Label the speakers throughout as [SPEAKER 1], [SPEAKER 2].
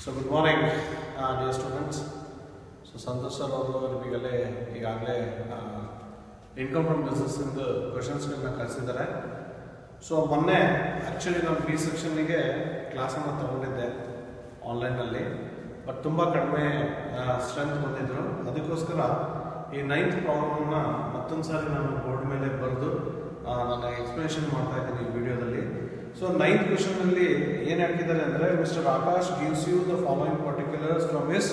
[SPEAKER 1] So good morning, dear students. So Santosh sir ಅವರು ನಿಮಗೆಲ್ಲ ಈಗಾಗಲೇ ಇನ್ಕಮ್ ಫ್ರಮ್ ಬಿಸ್ನೆಸ್ ಇಂದ ಕ್ವೆಶನ್ಸ್ಗಳನ್ನ ಕಳಿಸಿದ್ದಾರೆ. ಸೊ ಮೊನ್ನೆ ಆ್ಯಕ್ಚುಲಿ ನಾನು ಬಿ ಸೆಕ್ಷನ್ನಿಗೆ ಕ್ಲಾಸನ್ನು ತಗೊಂಡಿದ್ದೆ ಆನ್ಲೈನಲ್ಲಿ, ಬಟ್ ತುಂಬ ಕಡಿಮೆ ಸ್ಟ್ರೆಂತ್ ಬಂದಿದ್ದರು. ಅದಕ್ಕೋಸ್ಕರ ಈ 9th ಪ್ರಾಬ್ಲಮ್ನ ಮತ್ತೊಂದು ಸಾರಿ ನಾನು ಬೋರ್ಡ್ ಮೇಲೆ ಬರೆದು ನಾನು ಎಕ್ಸ್ಪ್ಲನೇಷನ್ ಮಾಡ್ತಾ ಇದ್ದೀನಿ ಈ ವಿಡಿಯೋದಲ್ಲಿ. ಸೊ 9th ಕ್ವೆಶನ್ನಲ್ಲಿ ಏನು ಹಾಕಿದ್ದಾರೆ ಅಂದರೆ, mister Akash gives you the following particulars from his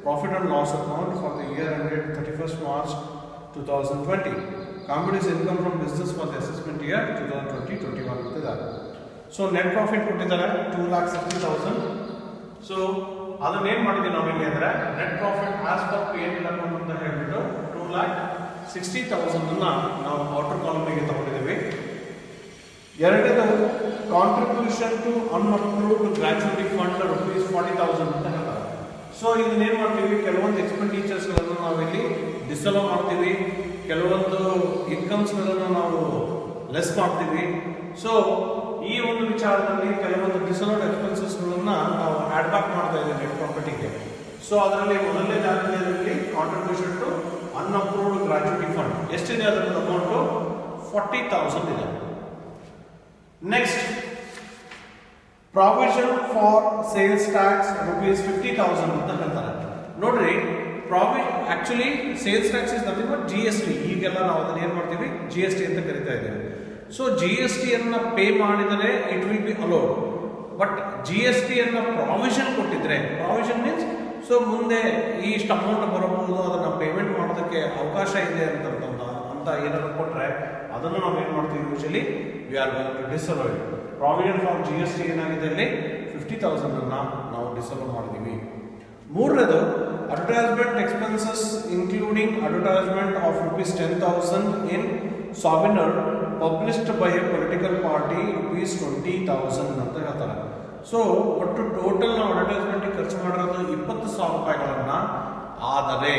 [SPEAKER 1] profit and loss account for the year ended 31st March 2020. Company's income from business for the assessment year 2020-21 ಕೊಟ್ಟಿದ್ದಾರೆ. ಸೊ ನೆಟ್ ಪ್ರಾಫಿಟ್ ಕೊಟ್ಟಿದ್ದಾರೆ 2,60,000. So ಅದನ್ನ ಏನು ಮಾಡಿದ್ವಿ ನಾವಿಲ್ಲಿ ಅಂದರೆ, net profit as per P and L account ಅಂತ ಹೇಳ್ಬಿಟ್ಟು 2,60,000 ನಾವು ಔಟರ್ ಕಾಲಮ್ಗೆ ತಗೊಂಡಿದ್ದೀವಿ. ಎರಡನೇದು contribution to unapproved gratuity fund ₹40,000 ಅಂತ ಹೇಳ್ತಾರೆ. ಸೊ ಇದನ್ನೇನು ಮಾಡ್ತೀವಿ, ಕೆಲವೊಂದು ಎಕ್ಸ್ಪೆಂಡಿಚರ್ಸ್ಗಳನ್ನು ನಾವಿಲ್ಲಿ ಡಿಸಲೋ ಮಾಡ್ತೀವಿ, ಕೆಲವೊಂದು ಇನ್ಕಮ್ಸ್ಗಳನ್ನು ನಾವು ಲೆಸ್ ಮಾಡ್ತೀವಿ. ಸೊ ಈ ಒಂದು ವಿಚಾರದಲ್ಲಿ ಕೆಲವೊಂದು ಡಿಸಲೋಡ್ ಎಕ್ಸ್ಪೆನ್ಸಸ್ಗಳನ್ನು ನಾವು ಆ್ಯಡ್ ಬ್ಯಾಕ್ ಮಾಡ್ತಾ ಇದ್ದೀವಿ ನೆಟ್ ಪ್ರಾಫಿಟಿಗೆ. ಸೊ ಅದರಲ್ಲಿ ಮೊದಲನೇ ಜಾಗದಲ್ಲಿ contribution to unapproved gratuity fund ಎಷ್ಟಿದೆ, ಅದರ ಅಮೌಂಟು 40,000 ಇದೆ. Next, provision for sales tax ₹50,000 ಅಂತ ಹೇಳ್ತಾರೆ. ನೋಡ್ರಿ, actually sales tax is nothing but GST. ಈಗೆಲ್ಲ ನಾವು ಅದನ್ನ ಏನ್ ಮಾಡ್ತೀವಿ, GST ಅಂತ ಕರಿತಾ ಇದ್ದೇವೆ. ಸೊ GST ಅನ್ನ ಪೇ ಮಾಡಿದರೆ it will be allowed. But GST ಅನ್ನ ಪ್ರಾವಿಷನ್ ಕೊಟ್ಟಿದ್ರೆ, ಪ್ರಾವಿಷನ್ ಮೀನ್ಸ್ ಸೊ ಮುಂದೆ ಇಷ್ಟು ಅಮೌಂಟ್ ಬರಬಹುದು, ಅದನ್ನ ಪೇಮೆಂಟ್ ಮಾಡೋದಕ್ಕೆ ಅವಕಾಶ ಇದೆ ಅಂತ ಏನಾದ್ರು ಕೊಟ್ರೆ ಅದನ್ನು ನಾವು ಏನು ಮಾಡ್ತೀವಿ, usually we are going to disallow it. Provision for GST ಏನಾಗಿದೆ ಅಲ್ಲಿ 50,000 ನಾವು ಡಿಸಲೋ ಮಾಡಿದ್ದೀವಿ. ಮೂರನೇದು, advertisement expenses including advertisement of ₹10,000 in souvenir published by a political party ₹20,000 ಅಂತ ಹೇಳ್ತಾರೆ. ಸೊ ಒಟ್ಟು ಟೋಟಲ್ ನಾವು ಅಡ್ವರ್ಟೈಸ್ಮೆಂಟ್ಗೆ ಖರ್ಚು ಮಾಡಿರೋದು ₹20,000. ಆದರೆ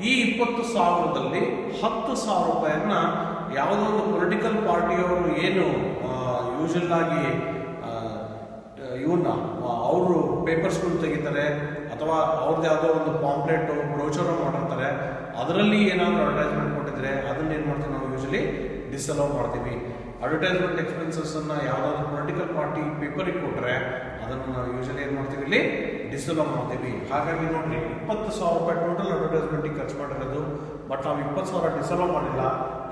[SPEAKER 1] ಈ 20,000ದಲ್ಲಿ ₹10,000 ಯಾವುದೋ ಒಂದು ಪೊಲಿಟಿಕಲ್ ಪಾರ್ಟಿಯವರು ಏನು ಯೂಶಲ್ ಆಗಿ ಇವನ್ನ ಅವರು ಪೇಪರ್ಸ್ಗಳು ತೆಗಿತಾರೆ ಅಥವಾ ಅವ್ರದ್ದು ಯಾವುದೋ ಒಂದು ಪಾಂಪ್ಲೆಟ್ ಬ್ರೋಚರ್ ಮಾಡಿರ್ತಾರೆ, ಅದರಲ್ಲಿ ಏನಾದರೂ ಅಡ್ವರ್ಟೈಸ್ಮೆಂಟ್ ಕೊಟ್ಟಿದ್ರೆ ಅದನ್ನ ಏನು ಮಾಡ್ತೀವಿ ನಾವು ಯೂಶಲಿ ಡಿಸಲೋ ಮಾಡ್ತೀವಿ. ಅಡ್ವರ್ಟೈಸ್ಮೆಂಟ್ ಎಕ್ಸ್ಪೆನ್ಸಸ್ ಅನ್ನ ಯಾವುದಾದ್ರು ಪೊಲಿಟಿಕಲ್ ಪಾರ್ಟಿ ಪೇಪರಿಗೆ ಕೊಟ್ಟರೆ ಅದನ್ನು ನಾವು ಯೂಶಲಿ ಏನು ಮಾಡ್ತೀವಿ, ಇಲ್ಲಿ ಡಿಸಲೋ ಮಾಡ್ತೀವಿ. ಹಾಗಾಗಿ ನೋಡ್ರಿ, ₹20,000 ಟೋಟಲ್ ಅಡ್ವರ್ಟೈಸ್ಮೆಂಟಿಗೆ ಖರ್ಚು ಮಾಡಿರೋದು, ಬಟ್ ನಾವು 20,000 ಡಿಸಲೋ ಮಾಡಿಲ್ಲ,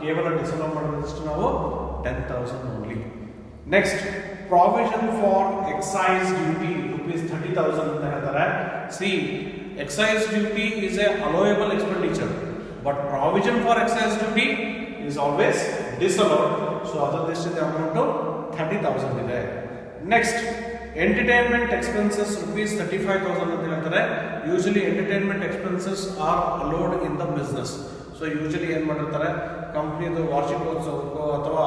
[SPEAKER 1] ಕೇವಲ ಡಿಸಲೋ ಮಾಡೋದಷ್ಟು ನಾವು 10,000 only. Next, provision for excise duty ₹30,000 ಅಂತ ಹೇಳ್ತಾರೆ. See, excise duty is a allowable expenditure, but provision for excise duty is always disallowed. So ಅದರದೆಷ್ಟಿದೆ ಅಮೌಂಟು 30,000 ಇದೆ. ನೆಕ್ಸ್ಟ್, ಎಂಟರ್ಟೈನ್ಮೆಂಟ್ ಎಕ್ಸ್ಪೆನ್ಸಸ್ ₹35,000 ಅಂತ ಹೇಳ್ತಾರೆ. Usually entertainment expenses are allowed in the business. So usually ಏನು ಮಾಡಿರ್ತಾರೆ, ಕಂಪ್ನಿದು ವಾರ್ಷಿಕೋತ್ಸವಕ್ಕೋ ಅಥವಾ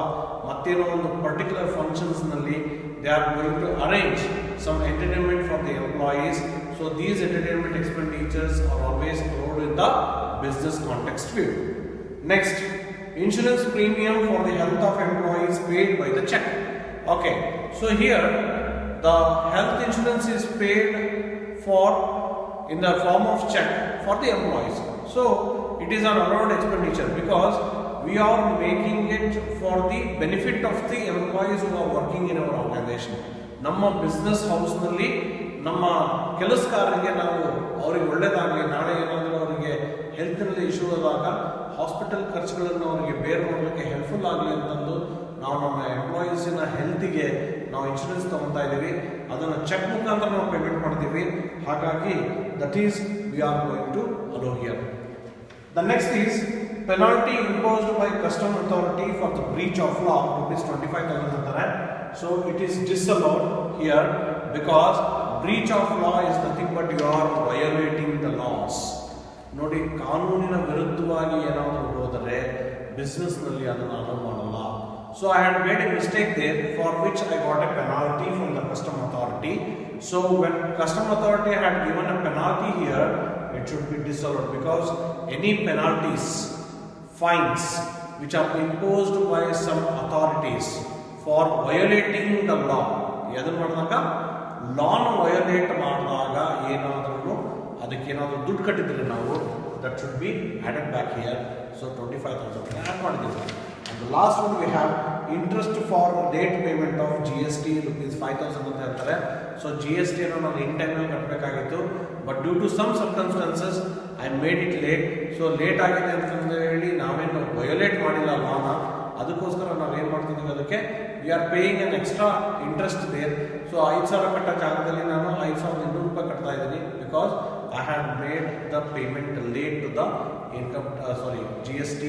[SPEAKER 1] ಮತ್ತೇನೋ ಒಂದು ಪರ್ಟಿಕ್ಯುಲರ್ ಫಂಕ್ಷನ್ಸ್ನಲ್ಲಿ they are going to arrange some entertainment for the employees. So these entertainment expenditures are always allowed in the business context view. Next, insurance premium for the health of employees paid by the check. Okay, so here the health insurance is paid for in the form of check for the employees. So it is an allowed expenditure because we are making it for the benefit of the employees who are working in our organization. ನಮ್ಮ business ಹೌಸ್ನಲ್ಲಿ ನಮ್ಮ ಕೆಲಸಗಾರರಿಗೆ ನಾವು ಅವ್ರಿಗೆ ಒಳ್ಳೇದಾಗಲಿ, ನಾಳೆ ಏನಾದರೂ ಅವರಿಗೆ ಹೆಲ್ತ್ನಲ್ಲಿ ಇಶ್ಯೂ ಆದಾಗ ಹಾಸ್ಪಿಟಲ್ ಖರ್ಚುಗಳನ್ನು ಅವರಿಗೆ ಬೇರ್ ಮಾಡಲಿಕ್ಕೆ ಹೆಲ್ಪ್ಫುಲ್ ಆಗಲಿ ಅಂತಂದು ನಾವು ನಮ್ಮ ಎಂಪ್ಲಾಯೀಸಿನ ಹೆಲ್ತಿಗೆ ನಾವು ಇನ್ಶೂರೆನ್ಸ್ ತಗೊತಾ ಇದ್ದೀವಿ. ಅದನ್ನು ಚೆಕ್ ಮುಖಾಂತರ ನಾವು ಪೇಮೆಂಟ್ ಮಾಡ್ತೀವಿ. ಹಾಗಾಗಿ that is we are going to allow here. The next is penalty imposed by custom authority for the breach of law ₹25,000 ಅಂತಾರೆ. So it is disallowed here because breach of law is nothing but you are violating the laws. ನೋಡಿ, ಕಾನೂನಿನ ವಿರುದ್ಧವಾಗಿ ಏನಾದರೂ ಹೋದರೆ ಬಿಸ್ನೆಸ್ನಲ್ಲಿ ಅದನ್ನು allow ಮಾಡಲ್ಲ. So I had made a mistake there for which I got a penalty from the custom authority. So when custom authority had given A penalty here, it should be disallowed because any penalties, fines which are imposed by some authorities for violating the law, ಲಾನ್ violate ಮಾಡಿದಾಗ ಏನಾದ್ರೂ ಅದಕ್ಕೇನಾದರೂ ದುಡ್ಡು ಕಟ್ಟಿದ್ರೆ ನಾವು that should be added back here. So 25,000 add ಮಾಡಿದ್ದೀವಿ. And the last one we have interest for late payment of GST rupees 5,000 ಅಂತ ಹೇಳ್ತಾರೆ. ಸೊ GST ನಾನು ಇನ್ ಟೈಮಲ್ಲಿ ಕಟ್ಟಬೇಕಾಗಿತ್ತು, but due to some circumstances I made it late. So late ಆಗಿದೆ ಅಂತ ಹೇಳಿ ನಾವೇನು ವಯೋಲೇಟ್ ಮಾಡಿಲ್ಲ ಲಾನ, ಅದಕ್ಕೋಸ್ಕರ ನಾವು ಏನು ಮಾಡ್ತಿದ್ದೀವಿ, ಅದಕ್ಕೆ we are paying an extra interest there. So 5,000 ಕಟ್ಟೋ ಜಾಗದಲ್ಲಿ ನಾನು 5,200 ರೂಪಾಯಿ ಕಟ್ತಾ ಇದ್ದೀನಿ, because I have made the payment late to the GST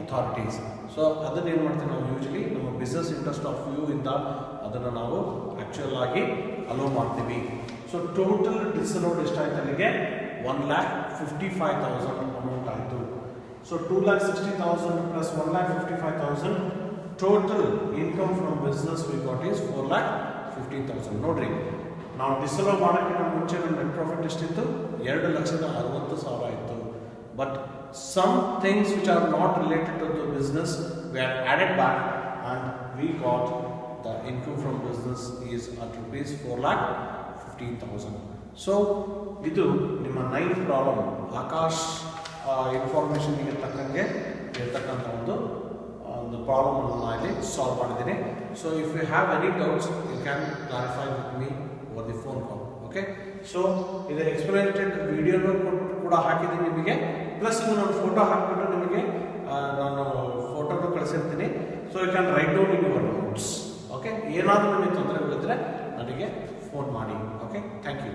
[SPEAKER 1] authorities. So ಅದನ್ನೇನು ಮಾಡ್ತೀವಿ ನಾವು ಯೂಶಲಿ ನಮ್ಮ ಬಿಸ್ನೆಸ್ ಇಂಟ್ರೆಸ್ಟ್ ಆಫ್ ವ್ಯೂ ಇಂದ ಅದನ್ನು ನಾವು ಆ್ಯಕ್ಚುಯಲ್ ಆಗಿ ಅಲೋ ಮಾಡ್ತೀವಿ. ಸೊ ಟೋಟಲ್ ಡಿಸಲೋಡ್ ಎಷ್ಟಾಯ್ತು ಅಲ್ಲಿಗೆ 1,55,000 ಅಮೌಂಟ್ ಆಯಿತು. So 2,60,000 plus 1,55,000 total income from business we got is 4,15,000. ನೋಡ್ರಿ, ನಾವು ಡಿಸಲೋ ಮಾಡೋಕ್ಕಿಂತ ಮುಂಚೆ ನಮ್ಮ ನೆಟ್ ಪ್ರಾಫಿಟ್ ಎಷ್ಟಿತ್ತು, 2,60,000 ಇತ್ತು. But some things which are not related to the business were added back and we got the income from business is at rupees 4,15,000. So ಇದು ನಿಮ್ಮ 9th problem. Akash ಇನ್ಫಾರ್ಮೇಷನ್ಗೆ ತಕ್ಕಂಗೆ ಇರ್ತಕ್ಕಂಥ ಒಂದು ಪ್ರಾಬ್ಲಮ್ ನಾನು ಇಲ್ಲಿ ಸಾಲ್ವ್ ಮಾಡಿದ್ದೀನಿ. So if you have any doubts you can clarify with me over the phone call. Okay, so ಇದು explained ವಿಡಿಯೋನು ಕೂಡ ಹಾಕಿದ್ದೀನಿ ನಿಮಗೆ, ಪ್ಲಸ್ ಇದು ನಾನು ಫೋಟೋ ಹಾಕಿಬಿಟ್ಟು ನಿಮಗೆ ನಾನು ಫೋಟೋನು ಕಳಿಸಿರ್ತೀನಿ. So you can write down in your notes. Okay, ಏನಾದರೂ ನಿಮಗೆ ತೊಂದರೆಗಳಿದ್ದರೆ ನನಗೆ ಫೋನ್ ಮಾಡಿ. Okay, thank you.